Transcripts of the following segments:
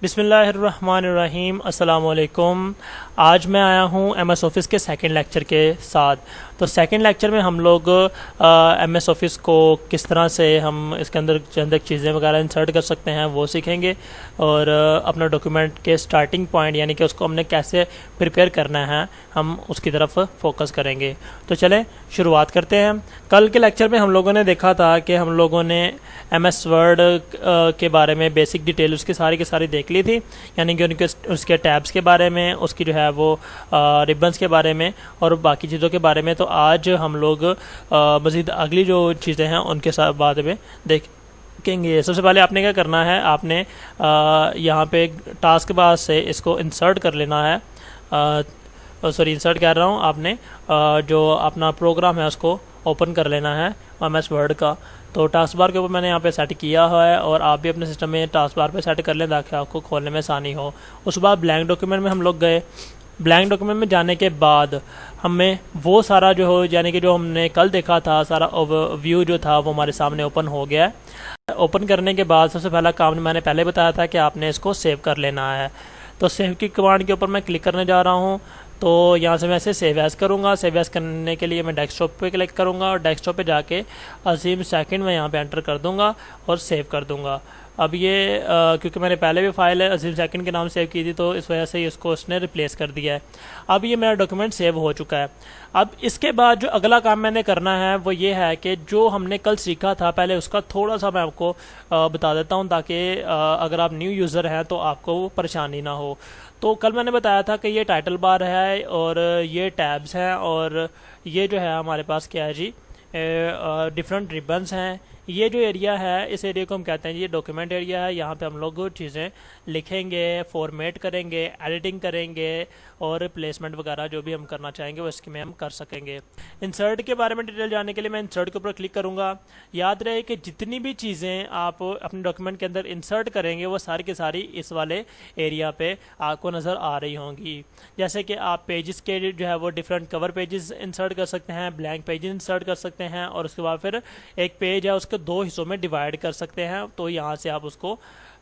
बिस्मिल्लाहिर्रहमानिर्रहीम अस्सलाम वालेकुम। आज मैं आया हूँ एमएस ऑफिस के सेकंड लेक्चर के साथ। तो सेकंड लेक्चर में हम लोग एमएस ऑफिस को किस तरह से हम इसके अंदर चंद चीज़ें वगैरह इंसर्ट कर सकते हैं वो सीखेंगे, और अपना डॉक्यूमेंट के स्टार्टिंग पॉइंट यानी कि उसको हमने कैसे प्रिपेयर करना है हम उसकी तरफ फोकस करेंगे। तो चलें शुरुआत करते हैं। कल के लेक्चर में हम लोगों ने देखा था कि हम लोगों ने एमएस वर्ड के बारे में बेसिक डिटेल उसकी सारी की सारी देख ली थी, यानी कि उनके उसके टैब्स के बारे में, उसकी जो है वो रिबन्स के बारे में और बाकी चीज़ों के बारे में। तो आज हम लोग मज़ीद अगली जो चीज़ें हैं उनके साथ बाद में देखेंगे। सबसे पहले आपने क्या करना है, आपने यहाँ पे टास्क बार से इसको इंसर्ट कर लेना है। इंसर्ट कर रहा हूँ, आपने जो अपना प्रोग्राम है उसको ओपन कर लेना है एमएस वर्ड का। तो टास्क बार के ऊपर मैंने यहाँ पे सेट किया हुआ है, और आप भी अपने सिस्टम में टास्क बार पे सेट कर लें ताकि आपको खोलने में आसानी हो। उसके बाद ब्लैंक डॉक्यूमेंट में हम लोग गए। ब्लैंक डॉक्यूमेंट में जाने के बाद हमें वो सारा जो हो, यानी कि जो हमने कल देखा था सारा व्यू जो था वो हमारे सामने ओपन हो गया है। ओपन करने के बाद सबसे पहला काम मैंने पहले बताया था कि आपने इसको सेव कर लेना है। तो सेव की कमांड के ऊपर मैं क्लिक करने जा रहा हूँ। तो यहाँ से मैं इसे सेव एज़ करूँगा। सेव एज़ करने के लिए मैं डेस्कटॉप पे क्लिक करूँगा, और डेस्कटॉप पे जाके अजीम सेकंड में यहाँ पे एंटर कर दूँगा और सेव कर दूँगा। अब ये क्योंकि मैंने पहले भी फाइल है अजीम सेकंड के नाम सेव की थी, तो इस वजह से इसको उसने रिप्लेस कर दिया है। अब ये मेरा डॉक्यूमेंट सेव हो चुका है। अब इसके बाद जो अगला काम मैंने करना है वो ये है कि जो हमने कल सीखा था पहले उसका थोड़ा सा मैं आपको बता देता हूँ, ताकि अगर आप न्यू यूज़र हैं तो आपको परेशानी ना हो। तो कल मैंने बताया था कि ये टाइटल बार है और ये टैब्स हैं, और ये जो है हमारे पास क्या है जी, डिफरेंट रिबन्स हैं। ये जो एरिया है इस एरिया को हम कहते हैं ये डॉक्यूमेंट एरिया है। यहाँ पे हम लोग चीज़ें लिखेंगे, फॉर्मेट करेंगे, एडिटिंग करेंगे और रिप्लेसमेंट वगैरह जो भी हम करना चाहेंगे वो इसके में हम कर सकेंगे। इंसर्ट के बारे में डिटेल जानने के लिए मैं इंसर्ट के ऊपर क्लिक करूँगा। याद रहे कि जितनी भी चीज़ें आप अपने डॉक्यूमेंट के अंदर इंसर्ट करेंगे वो सारी की सारी इस वाले एरिया पे आपको नज़र आ रही होंगी। जैसे कि आप पेजेस के जो है वो डिफरेंट कवर पेजेस इंसर्ट कर सकते हैं, ब्लैंक पेजेस इंसर्ट कर सकते हैं, और उसके बाद फिर एक पेज है उसके दो हिस्सों में डिवाइड कर सकते हैं। तो यहाँ से आप उसको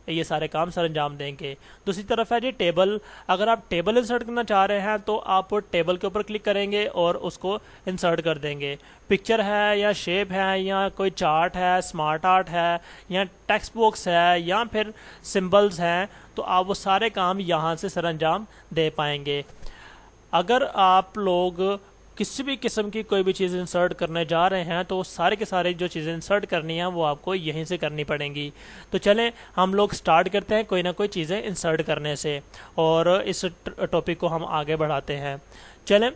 ये सारे काम सर अंजाम देंगे। दूसरी तरफ है जी टेबल। अगर आप टेबल इंसर्ट करना चाह रहे हैं तो आप टेबल के ऊपर क्लिक करेंगे और उसको इंसर्ट कर देंगे। पिक्चर है या शेप है या कोई चार्ट है, स्मार्ट आर्ट है या टेक्स्ट बॉक्स है या फिर सिंबल्स हैं, तो आप वो सारे काम यहाँ से सर अंजाम दे पाएंगे। अगर आप लोग किसी भी किस्म की कोई भी चीज़ इंसर्ट करने जा रहे हैं तो सारे के सारे जो चीज़ें इंसर्ट करनी हैं वो आपको यहीं से करनी पड़ेंगी। तो चलें हम लोग स्टार्ट करते हैं कोई ना कोई चीज़ें इंसर्ट करने से, और इस टॉपिक को हम आगे बढ़ाते हैं। चलें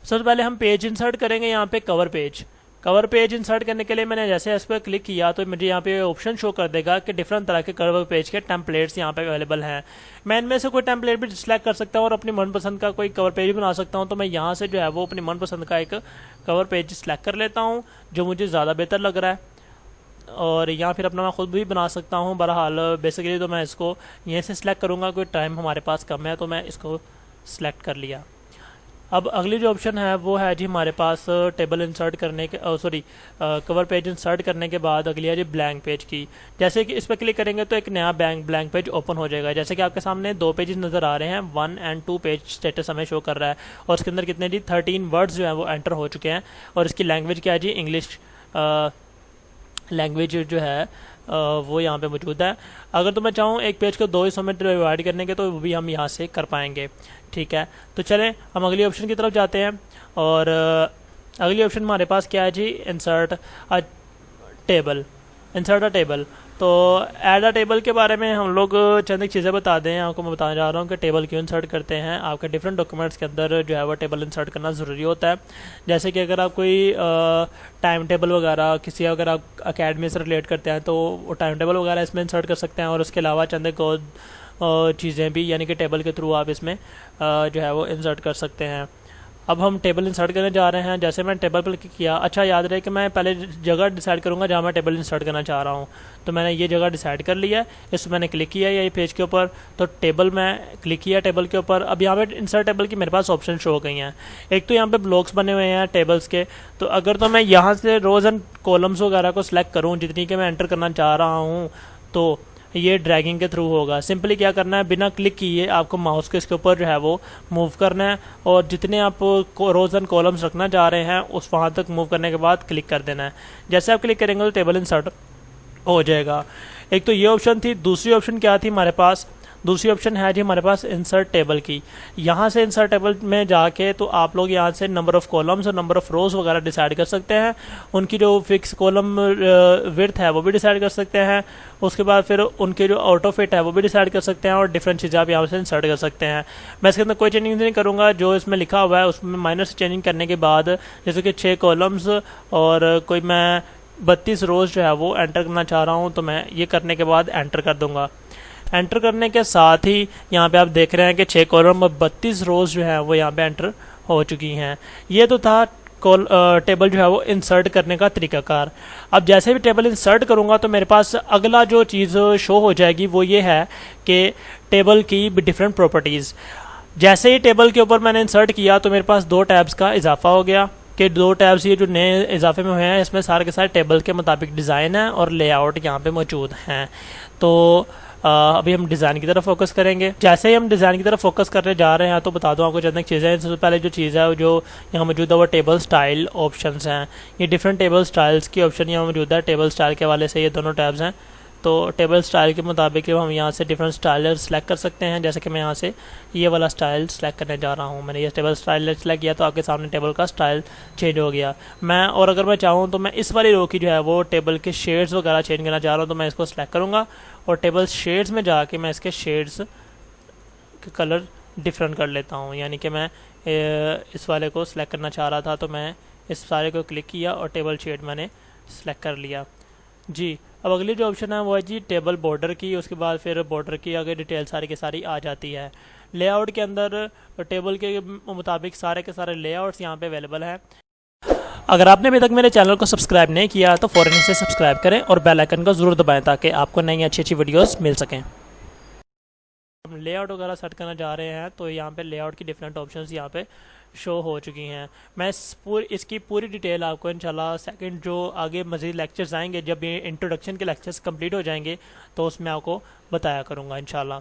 सबसे पहले हम पेज इंसर्ट करेंगे। यहाँ पे कवर पेज इंसर्ट करने के लिए मैंने जैसे इस पर क्लिक किया तो मुझे यहाँ पे ऑप्शन शो कर देगा कि डिफरेंट तरह के कवर पेज के टेम्पलेट्स यहाँ पे अवेलेबल हैं। मैं इनमें से कोई टेम्पलेट भी सिलेक्ट कर सकता हूँ और अपनी मनपसंद का कोई कवर पेज भी बना सकता हूँ। तो मैं यहाँ से जो है वो अपनी मनपसंद का एक कवर पेज सिलेक्ट कर लेता हूँ जो मुझे ज़्यादा बेहतर लग रहा है, और यहाँ फिर अपना मैं खुद भी बना सकता हूँ। बहरहाल बेसिकली तो मैं इसको यहीं से सिलेक्ट करूँगा, कोई टाइम हमारे पास कम है तो मैं इसको सिलेक्ट कर लिया। अब अगली जो ऑप्शन है वो है जी हमारे पास टेबल इंसर्ट करने के कवर पेज इंसर्ट करने के बाद अगली है जी ब्लैंक पेज की। जैसे कि इस पर क्लिक करेंगे तो एक नया ब्लैंक पेज ओपन हो जाएगा। जैसे कि आपके सामने दो पेजेस नज़र आ रहे हैं, 1 और 2 पेज स्टेटस हमें शो कर रहा है, और उसके अंदर कितने जी 13 वर्ड्स जो हैं वो एंटर हो चुके हैं, और इसकी लैंग्वेज क्या है जी इंग्लिश लैंग्वेज जो है वो यहाँ पे मौजूद है। अगर तो मैं चाहूँ एक पेज को दो हिस्सों में डिवाइड करने के तो वो भी हम यहाँ से कर पाएंगे। ठीक है, तो चलें हम अगली ऑप्शन की तरफ जाते हैं, और अगली ऑप्शन हमारे पास क्या है जी इंसर्ट अ टेबल। तो ऐड अ टेबल के बारे में हम लोग चंद एक चीज़ें बता दें। आपको मैं बताने जा रहा हूँ कि टेबल क्यों इंसर्ट करते हैं। आपके डिफरेंट डॉक्यूमेंट्स के अंदर जो है वो टेबल इंसर्ट करना ज़रूरी होता है। जैसे कि अगर आप कोई टाइम टेबल वगैरह किसी अगर आप अकेडमी से रिलेट करते हैं तो वो टाइम टेबल वगैरह इसमें इंसर्ट कर सकते हैं, और उसके अलावा चंद एक चीज़ें भी यानी कि टेबल के थ्रू आप इसमें जो है वो इंसर्ट कर सकते हैं। अब हम टेबल इंसर्ट करने जा रहे हैं। जैसे मैं टेबल पर क्लिक किया, अच्छा याद रहे कि मैं पहले जगह डिसाइड करूंगा जहां मैं टेबल इंसर्ट करना चाह रहा हूं। तो मैंने ये जगह डिसाइड कर लिया है, इस पर मैंने क्लिक किया ये पेज के ऊपर, तो टेबल में क्लिक किया टेबल के ऊपर। अब यहाँ पे इंसर्ट टेबल की मेरे पास ऑप्शन शो हो गई हैं। एक तो यहाँ पे ब्लॉक्स बने हुए हैं टेबल्स के, तो अगर तो मैं यहाँ से रोज एंड कॉलम्स वगैरह को सिलेक्ट करूँ जितनी कि मैं एंटर करना चाह रहा हूँ, तो ये ड्रैगिंग के थ्रू होगा। सिंपली क्या करना है, बिना क्लिक किए आपको माउस को इसके ऊपर जो है वो मूव करना है और जितने आप रोज एंड कॉलम्स रखना चाह रहे हैं उस वहाँ तक मूव करने के बाद क्लिक कर देना है। जैसे आप क्लिक करेंगे तो टेबल इंसर्ट हो जाएगा। एक तो ये ऑप्शन थी। दूसरी ऑप्शन क्या थी हमारे पास, दूसरी ऑप्शन है जी हमारे पास इंसर्ट टेबल की। यहाँ से इंसर्ट टेबल में जाके तो आप लोग यहाँ से नंबर ऑफ कॉलम्स और नंबर ऑफ रोज वगैरह डिसाइड कर सकते हैं। उनकी जो फिक्स कॉलम विड्थ है वो भी डिसाइड कर सकते हैं। उसके बाद फिर उनके जो ऑटो फिट है वो भी डिसाइड कर सकते हैं और डिफरेंट चीज़ें आप यहाँ से इंसर्ट कर सकते हैं। मैं इसके अंदर कोई चेंजिंग नहीं करूँगा, जो इसमें लिखा हुआ है उसमें माइनर से चेंजिंग करने के बाद जैसे कि 6 कॉलम्स और कोई मैं 32 रोज जो है वो एंटर करना चाह रहा हूँ, तो मैं ये करने के बाद एंटर कर दूंगा। एंटर करने के साथ ही यहाँ पे आप देख रहे हैं कि 6 कॉलम और 32 रोज जो है वो यहाँ पे एंटर हो चुकी हैं। ये तो था टेबल जो है वो इंसर्ट करने का तरीकाकार। अब जैसे भी टेबल इंसर्ट करूँगा तो मेरे पास अगला जो चीज़ शो हो जाएगी वो ये है कि टेबल की डिफरेंट प्रॉपर्टीज़। जैसे ही टेबल के ऊपर मैंने इंसर्ट किया तो मेरे पास 2 टैब्स का इजाफा हो गया कि 2 टैब्स ये जो नए इजाफे में हुए हैं इसमें सारे के सारे टेबल के मुताबिक डिज़ाइन है और लेआउट यहाँ पे मौजूद हैं। तो अभी हम डिज़ाइन की तरफ फोकस करेंगे। जैसे ही हम डिज़ाइन की तरफ फोकस करने जा रहे हैं तो बता दूं आपको चंद चीज़ें। सबसे पहले जो चीज़ है जो यहाँ मौजूद है वो टेबल स्टाइल ऑप्शंस हैं। ये डिफरेंट टेबल स्टाइल्स की ऑप्शन यहाँ मौजूद है। टेबल स्टाइल के हवाले से ये दोनों टैब्स हैं। तो टेबल स्टाइल के मुताबिक हम यहाँ से डिफरेंट स्टाइल सेलेक्ट कर सकते हैं। जैसे कि मैं यहाँ से ये वाला स्टाइल सेलेक्ट करने जा रहा हूँ। मैंने ये टेबल स्टाइल सेलेक्ट किया तो आपके सामने टेबल का स्टाइल चेंज हो गया। मैं और अगर मैं चाहूँ तो मैं इस वाली रो की जो है वो टेबल के शेड्स वगैरह चेंज करना चाह रहा हूँ, तो मैं इसको सेलेक्ट करूँगा और टेबल शेड्स में जाके मैं इसके शेड्स के कलर डिफरेंट कर लेता हूँ। यानी कि मैं इस वाले को सिलेक्ट करना चाह रहा था तो मैं इस सारे को क्लिक किया और टेबल शेड मैंने सेलेक्ट कर लिया जी। अब अगली जो ऑप्शन है वो है जी टेबल बॉर्डर की। उसके बाद फिर बॉर्डर की आगे डिटेल सारी की सारी आ जाती है। लेआउट के अंदर टेबल के मुताबिक सारे के सारे लेआउट्स यहाँ पे अवेलेबल हैं। अगर आपने अभी तक मेरे चैनल को सब्सक्राइब नहीं किया तो फ़ौरन इसे सब्सक्राइब करें और बेल आइकन को ज़रूर दबाएं ताकि आपको नई अच्छी अच्छी वीडियोस मिल सकें। हम लेआउट वगैरह सेट करना जा रहे हैं तो यहाँ पे लेआउट की डिफरेंट ऑप्शंस यहाँ पे शो हो चुकी हैं। मैं इसकी पूरी डिटेल आपको इंशाल्लाह सेकंड जो आगे मज़ीद लेक्चर्स आएंगे, जब ये इंट्रोडक्शन के लेक्चर्स कंप्लीट हो जाएंगे तो उसमें आपको बताया करूँगा इंशाल्लाह।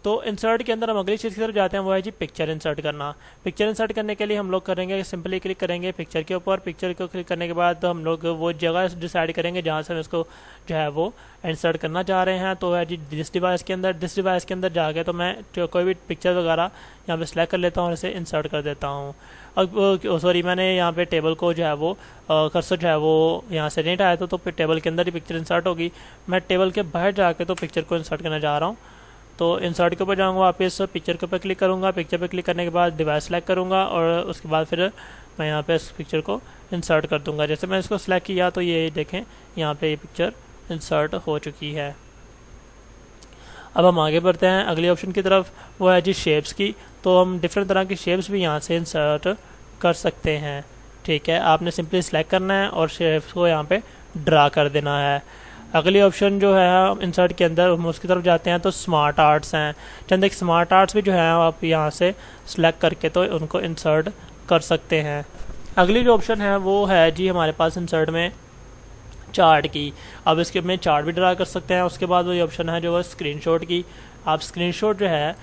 तो इंसर्ट के अंदर हम अगली चीज़ की तरफ जाते हैं वो है जी पिक्चर इंसर्ट करना। पिक्चर इंसर्ट करने के लिए हम लोग करेंगे सिंपली क्लिक करेंगे पिक्चर के ऊपर। पिक्चर को क्लिक करने के बाद तो हम लोग वो जगह डिसाइड करेंगे जहाँ से हम इसको जो है वो इंसर्ट करना चाह रहे हैं। तो है जी दिस डिवाइस के अंदर जाके तो मैं कोई भी पिक्चर वगैरह यहाँ पे सिलेक्ट कर लेता हूँ और इसे इंसर्ट कर देता हूँ। अब सॉरी मैंने यहाँ पे टेबल को जो है वो कर्सर जो है वो यहाँ से नहीं हटाया तो फिर टेबल के अंदर ही पिक्चर इंसर्ट होगी। मैं टेबल के बाहर जाके तो पिक्चर को इंसर्ट करना चाह रहा हूँ। तो इंसर्ट के ऊपर जाऊँगा, वापस पिक्चर के ऊपर क्लिक करूँगा। पिक्चर पे क्लिक करने के बाद डिवाइस सेलेक्ट करूँगा और उसके बाद फिर मैं यहाँ पे इस पिक्चर को इंसर्ट कर दूँगा। जैसे मैं इसको सेलेक्ट किया तो ये देखें यहाँ पे ये पिक्चर इंसर्ट हो चुकी है। अब हम आगे बढ़ते हैं अगली ऑप्शन की तरफ, वो है जी शेप्स की। तो हम डिफरेंट तरह की शेप्स भी यहाँ से इंसर्ट कर सकते हैं। ठीक है, आपने सिंपली सेलेक्ट करना है और शेप्स को यहाँ पे ड्रा कर देना है। अगली ऑप्शन जो है इंसर्ट के अंदर हम उसकी तरफ जाते हैं तो स्मार्ट आर्ट्स हैं। चंद एक स्मार्ट आर्ट्स भी जो है आप यहाँ से सिलेक्ट करके तो उनको इंसर्ट कर सकते हैं। अगली जो ऑप्शन है वो है जी हमारे पास इंसर्ट में चार्ट की। अब इसके में चार्ट भी ड्रा कर सकते हैं। उसके बाद वही ऑप्शन है जो है स्क्रीनशॉट की। आप स्क्रीनशॉट जो है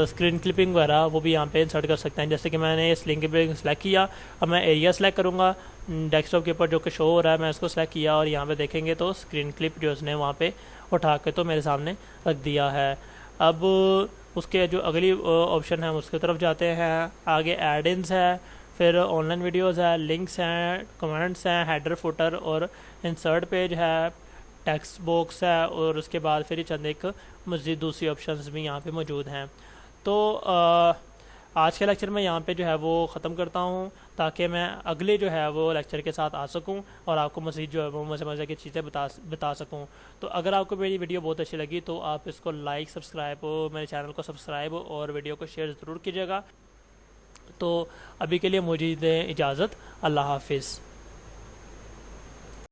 स्क्रीन क्लिपिंग वगैरह वो भी यहाँ पे इंसर्ट कर सकते हैं। जैसे कि मैंने इस लिंक पे सेलेक्ट किया, अब मैं एरिया सेलेक्ट करूँगा डेस्कटॉप के ऊपर जो कि शो हो रहा है, मैं उसको सेलेक्ट किया और यहाँ पे देखेंगे तो स्क्रीन क्लिप जो उसने वहाँ पे उठा के तो मेरे सामने रख दिया है। अब उसके जो अगली ऑप्शन है उसकी तरफ जाते हैं। आगे एड-इन्स है, फिर ऑनलाइन वीडियोज़ है, लिंक्स हैं, कमेंट्स हैं, हेडर फुटर और इंसर्ट पेज है, टेक्स्ट बॉक्स है और उसके बाद फिर चंद एक मज़ीद दूसरी ऑप्शंस भी यहाँ पे मौजूद हैं। तो आज के लेक्चर में यहाँ पे जो है वो ख़त्म करता हूँ ताकि मैं अगले जो है वो लेक्चर के साथ आ सकूँ और आपको मज़ीद जो है वो मज़े की चीज़ें बता सकूँ। तो अगर आपको मेरी वीडियो बहुत अच्छी लगी तो आप इसको लाइक, सब्सक्राइब, मेरे चैनल को सब्सक्राइब और वीडियो को शेयर ज़रूर कीजिएगा। तो अभी के लिए मुझे दें इजाज़त। अल्लाह हाफिज़।